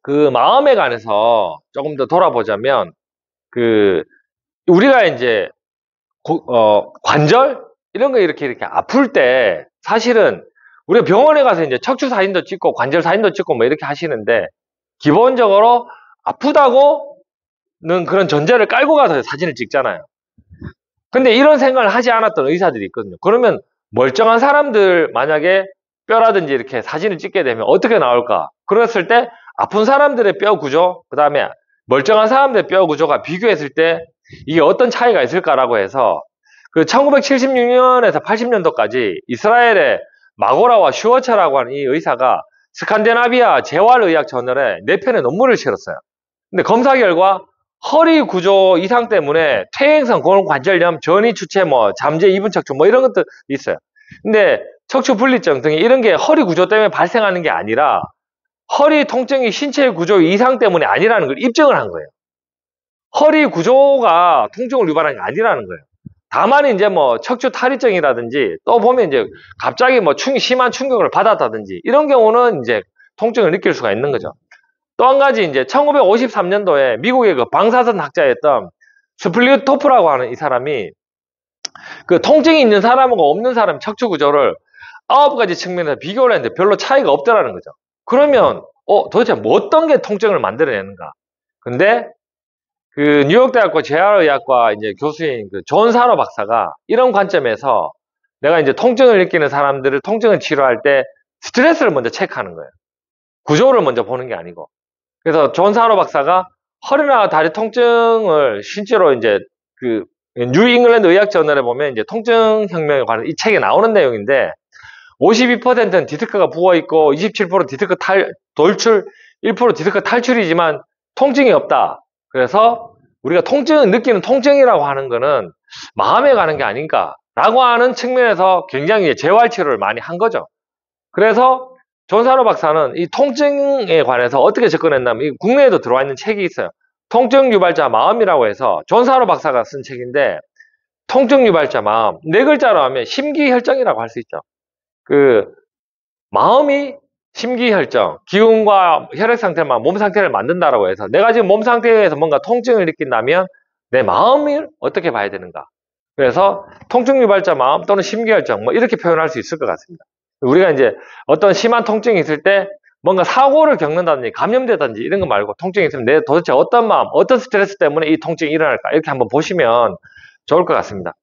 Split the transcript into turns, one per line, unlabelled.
그 마음에 관해서 조금 더 돌아보자면, 그, 우리가 이제, 관절? 이런 거 이렇게 아플 때, 사실은, 우리가 병원에 가서 이제 척추 사진도 찍고, 관절 사진도 찍고, 뭐 이렇게 하시는데, 기본적으로 아프다고는 그런 전제를 깔고 가서 사진을 찍잖아요. 근데 이런 생각을 하지 않았던 의사들이 있거든요. 그러면 멀쩡한 사람들 만약에 뼈라든지 이렇게 사진을 찍게 되면 어떻게 나올까? 그랬을 때 아픈 사람들의 뼈 구조, 그 다음에 멀쩡한 사람들의 뼈 구조가 비교했을 때 이게 어떤 차이가 있을까라고 해서 그 1976년에서 80년도까지 이스라엘의 마고라와 슈워처라고 하는 이 의사가 스칸디나비아 재활의학 저널에 4편의 논문을 실었어요. 근데 검사 결과 허리 구조 이상 때문에 퇴행성 골관절염, 전이 추체, 잠재 이분 척추 이런 것도 있어요. 근데 척추 분리증 등이 이런 게 허리 구조 때문에 발생하는 게 아니라 허리 통증이 신체 구조 이상 때문에 아니라는 걸 입증을 한 거예요. 허리 구조가 통증을 유발하는 게 아니라는 거예요. 다만 이제 척추 탈의증이라든지 또 보면 이제 갑자기 심한 충격을 받았다든지 이런 경우는 이제 통증을 느낄 수가 있는 거죠. 또 한 가지 이제 1953년도에 미국의 그 방사선 학자였던 스플리토프라고 하는 이 사람이 그 통증이 있는 사람하고 없는 사람 척추 구조를 9가지 측면에서 비교를 했는데 별로 차이가 없더라는 거죠. 그러면 도대체 어떤 게 통증을 만들어내는가? 근데 그 뉴욕대학교 재활의학과 이제 교수인 그 존 사로 박사가 이런 관점에서 내가 이제 통증을 느끼는 사람들을 통증을 치료할 때 스트레스를 먼저 체크하는 거예요. 구조를 먼저 보는 게 아니고. 그래서 존 사로 박사가 허리나 다리 통증을 실제로 이제 그 뉴 잉글랜드 의학 저널에 보면 이제 통증 혁명에 관한 이 책에 나오는 내용인데 52%는 디스크가 부어 있고 27% 디스크 돌출, 1% 디스크 탈출이지만 통증이 없다. 그래서 우리가 통증을 느끼는 통증이라고 하는 거는 마음에 가는 게 아닌가라고 하는 측면에서 굉장히 재활 치료를 많이 한 거죠. 그래서 존사로 박사는 이 통증에 관해서 어떻게 접근했냐면 국내에도 들어와 있는 책이 있어요. 통증 유발자 마음이라고 해서 존사로 박사가 쓴 책인데 통증 유발자 마음 4글자로 하면 심기혈정이라고 할 수 있죠. 그 마음이 심기혈정, 기운과 혈액 상태만 몸 상태를 만든다라고 해서 내가 지금 몸 상태에서 뭔가 통증을 느낀다면 내 마음을 어떻게 봐야 되는가? 그래서 통증 유발자 마음 또는 심기혈정 이렇게 표현할 수 있을 것 같습니다. 우리가 이제 어떤 심한 통증이 있을 때 뭔가 사고를 겪는다든지 감염되든지 이런 거 말고 통증이 있으면 내 도대체 어떤 마음, 어떤 스트레스 때문에 이 통증이 일어날까 이렇게 한번 보시면 좋을 것 같습니다.